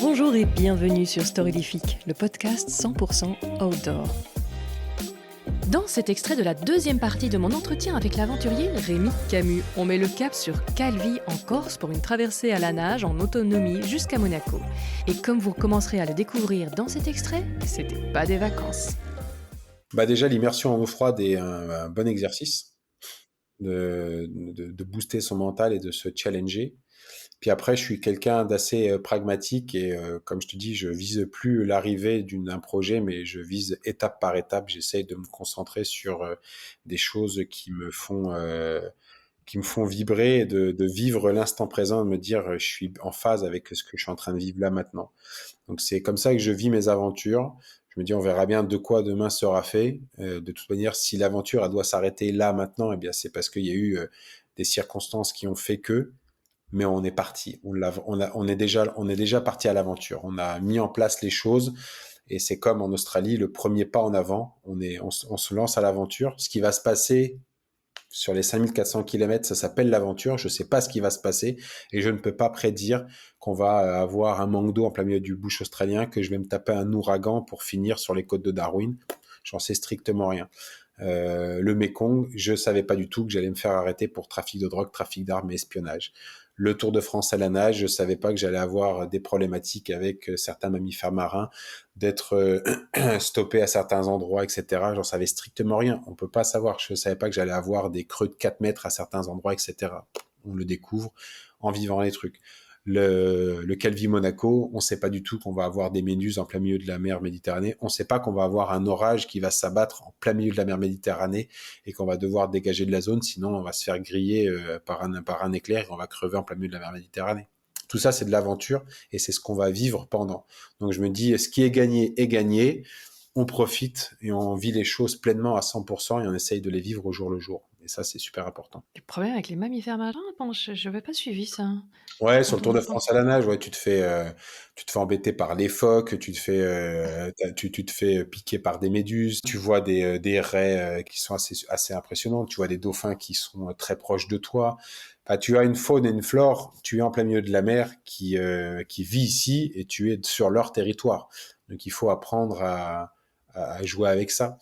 Bonjour et bienvenue sur Storylifique, le podcast 100% outdoor. Dans cet extrait de la deuxième partie de mon entretien avec l'aventurier Rémi Camus, on met le cap sur Calvi en Corse pour une traversée à la nage en autonomie jusqu'à Monaco. Et comme vous commencerez à le découvrir dans cet extrait, c'était pas des vacances. Déjà, l'immersion en eau froide est un bon exercice de booster son mental et de se challenger. Puis après, je suis quelqu'un d'assez pragmatique et comme je te dis, je vise plus l'arrivée d'un projet, mais je vise étape par étape. J'essaye de me concentrer sur des choses qui me font vibrer, et de vivre l'instant présent, de me dire je suis en phase avec ce que je suis en train de vivre là maintenant. Donc c'est comme ça que je vis mes aventures. Je me dis on verra bien de quoi demain sera fait. De toute manière, si l'aventure elle doit s'arrêter là maintenant, eh bien c'est parce qu'il y a eu des circonstances qui ont fait que. Mais on est parti. On est déjà parti à l'aventure. On a mis en place les choses. Et c'est comme en Australie, le premier pas en avant. On se lance à l'aventure. Ce qui va se passer sur les 5400 km, ça s'appelle l'aventure. Je ne sais pas ce qui va se passer et je ne peux pas prédire qu'on va avoir un manque d'eau en plein milieu du bush australien, que je vais me taper un ouragan pour finir sur les côtes de Darwin. J'en sais strictement rien. Le Mékong, je ne savais pas du tout que j'allais me faire arrêter pour trafic de drogue, trafic d'armes et espionnage. Le Tour de France à la nage, je ne savais pas que j'allais avoir des problématiques avec certains mammifères marins, d'être stoppé à certains endroits, etc. J'en savais strictement rien. On ne peut pas savoir. Je ne savais pas que j'allais avoir des creux de 4 mètres à certains endroits, etc. On le découvre en vivant les trucs. Le Calvi Monaco, on ne sait pas du tout qu'on va avoir des méduses en plein milieu de la mer Méditerranée. On ne sait pas qu'on va avoir un orage qui va s'abattre en plein milieu de la mer Méditerranée et qu'on va devoir dégager de la zone, sinon on va se faire griller par un éclair et on va crever en plein milieu de la mer Méditerranée. Tout ça, c'est de l'aventure et c'est ce qu'on va vivre pendant. Donc je me dis, ce qui est gagné est gagné. On profite et on vit les choses pleinement à 100% et on essaye de les vivre au jour le jour. Et ça, c'est super important. Le problème avec les mammifères marins, bon, je n'avais pas suivi ça. Ouais, sur le Tour de France à la nage, ouais, tu te fais embêter par les phoques, tu te fais piquer par des méduses, tu vois des raies qui sont assez impressionnantes, tu vois des dauphins qui sont très proches de toi. Enfin, tu as une faune et une flore, tu es en plein milieu de la mer qui vit ici et tu es sur leur territoire. Donc il faut apprendre à jouer avec ça.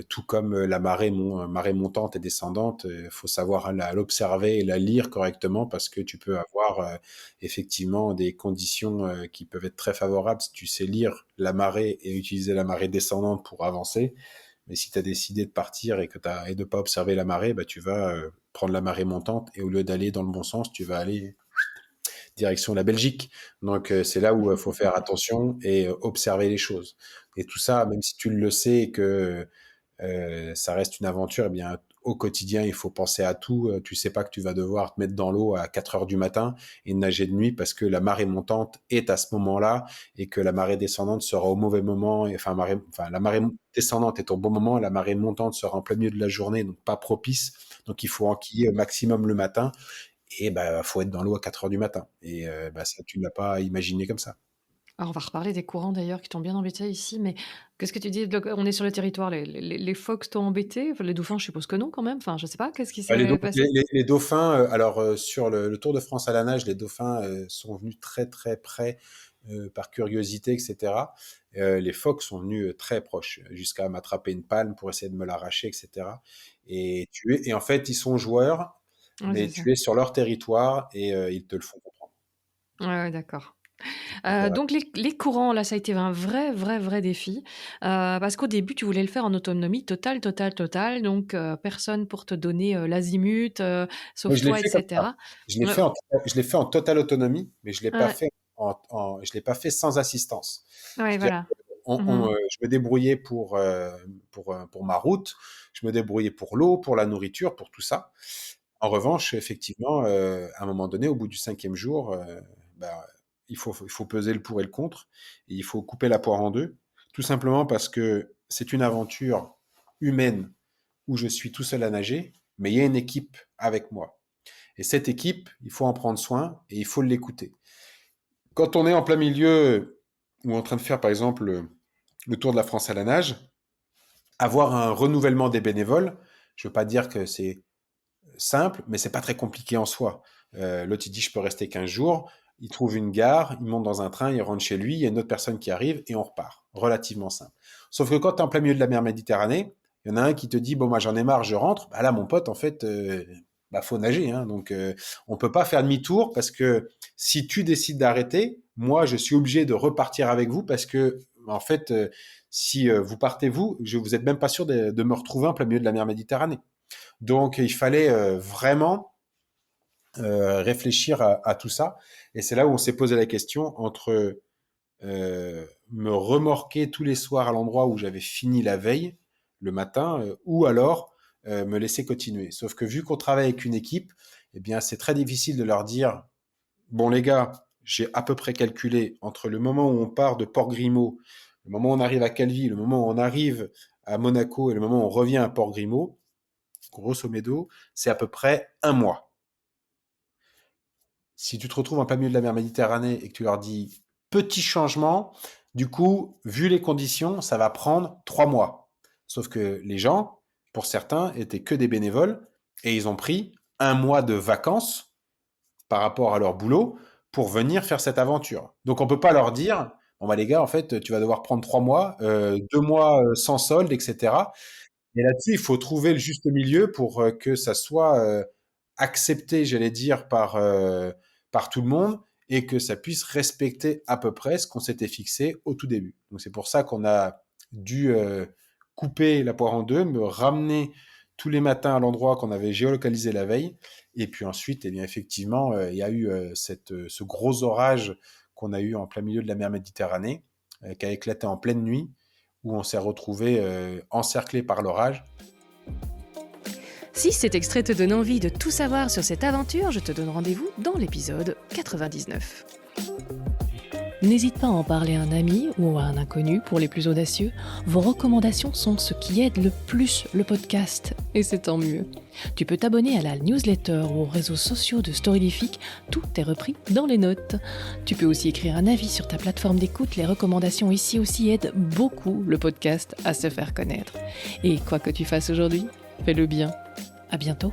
Tout comme la marée montante et descendante, faut savoir l'observer et la lire correctement parce que tu peux avoir effectivement des conditions qui peuvent être très favorables si tu sais lire la marée et utiliser la marée descendante pour avancer. Mais si tu as décidé de partir et de pas observer la marée, bah tu vas prendre la marée montante et au lieu d'aller dans le bon sens, tu vas aller direction la Belgique. Donc c'est là où il faut faire attention et observer les choses. Et tout ça, même si tu le sais et que ça reste une aventure, eh bien au quotidien, il faut penser à tout. Tu sais pas que tu vas devoir te mettre dans l'eau à 4 heures du matin et nager de nuit parce que la marée montante est à ce moment-là et que la marée descendante sera au mauvais moment. La marée descendante est au bon moment et la marée montante sera en plein milieu de la journée, donc pas propice. Donc il faut enquiller au maximum le matin et faut être dans l'eau à 4 heures du matin. Et ça, tu ne l'as pas imaginé comme ça. Alors on va reparler des courants d'ailleurs qui t'ont bien embêté ici, mais qu'est-ce que tu dis? On est sur le territoire, les phoques t'ont embêté? Enfin, les dauphins, je suppose que non quand même, enfin je sais pas, qu'est-ce qui Les, s'est passé? les dauphins, sur le Tour de France à la nage, les dauphins sont venus très très près par curiosité, etc. Les phoques sont venus très proches, jusqu'à m'attraper une palme pour essayer de me l'arracher, etc. Et en fait, ils sont joueurs, Ouais, mais c'est ça. tu es sur leur territoire et ils te le font comprendre. Ouais, ouais, d'accord. Voilà. Donc les courants, là, ça a été un vrai défi, parce qu'au début, tu voulais le faire en autonomie totale, donc personne pour te donner, l'azimut, Mais sauf je l'ai toi et fait comme ça. cetera. Je l'ai Ouais, fait en totale autonomie, mais ouais, je l'ai pas fait sans assistance. ouais, C'est-à-dire voilà. que Mmh. je me débrouillais pour ma route, je me débrouillais pour l'eau, pour la nourriture, pour tout ça. En revanche, effectivement, à un moment donné, au bout du 5e jour, il faut peser le pour et le contre, et il faut couper la poire en deux, tout simplement parce que c'est une aventure humaine où je suis tout seul à nager, mais il y a une équipe avec moi. Et cette équipe, il faut en prendre soin et il faut l'écouter. Quand on est en plein milieu ou en train de faire, par exemple, le Tour de la France à la nage, avoir un renouvellement des bénévoles, je ne veux pas dire que c'est simple, mais c'est pas très compliqué en soi. L'autre, il dit, je peux rester 15 jours. Il trouve une gare, il monte dans un train, il rentre chez lui, il y a une autre personne qui arrive et on repart. Relativement simple. Sauf que quand tu es en plein milieu de la mer Méditerranée, il y en a un qui te dit, bon, moi j'en ai marre, je rentre. Bah là, mon pote, en fait, faut nager. Hein, donc, on peut pas faire demi-tour parce que si tu décides d'arrêter, moi, je suis obligé de repartir avec vous parce que, en fait, si vous partez vous, vous êtes même pas sûr de me retrouver en plein milieu de la mer Méditerranée. Donc, il fallait vraiment réfléchir à tout ça. Et c'est là où on s'est posé la question entre me remorquer tous les soirs à l'endroit où j'avais fini la veille, le matin, ou alors me laisser continuer. Sauf que vu qu'on travaille avec une équipe, eh bien, c'est très difficile de leur dire, bon les gars, j'ai à peu près calculé entre le moment où on part de Port-Grimaud, le moment où on arrive à Calvi, le moment où on arrive à Monaco et le moment où on revient à Port-Grimaud, grosso modo, c'est à peu près un mois. Si tu te retrouves en plein milieu de la mer Méditerranée et que tu leur dis petit changement, du coup, vu les conditions, ça va prendre 3 mois. Sauf que les gens, pour certains, étaient que des bénévoles et ils ont pris un mois de vacances par rapport à leur boulot pour venir faire cette aventure. Donc on peut pas leur dire, bon bah les gars, en fait, tu vas devoir prendre 3 mois, 2 mois sans solde, etc. Et là-dessus, il faut trouver le juste milieu pour que ça soit accepté, j'allais dire, par tout le monde et que ça puisse respecter à peu près ce qu'on s'était fixé au tout début. Donc c'est pour ça qu'on a dû couper la poire en deux, me ramener tous les matins à l'endroit qu'on avait géolocalisé la veille. Et puis ensuite, eh bien, effectivement, il y a eu ce gros orage qu'on a eu en plein milieu de la mer Méditerranée, qui a éclaté en pleine nuit, où on s'est retrouvé encerclé par l'orage. Si cet extrait te donne envie de tout savoir sur cette aventure, je te donne rendez-vous dans l'épisode 99. N'hésite pas à en parler à un ami ou à un inconnu pour les plus audacieux. Vos recommandations sont ce qui aide le plus le podcast, et c'est tant mieux. Tu peux t'abonner à la newsletter ou aux réseaux sociaux de Storylific, tout est repris dans les notes. Tu peux aussi écrire un avis sur ta plateforme d'écoute, les recommandations ici aussi aident beaucoup le podcast à se faire connaître. Et quoi que tu fasses aujourd'hui, fais-le bien. À bientôt.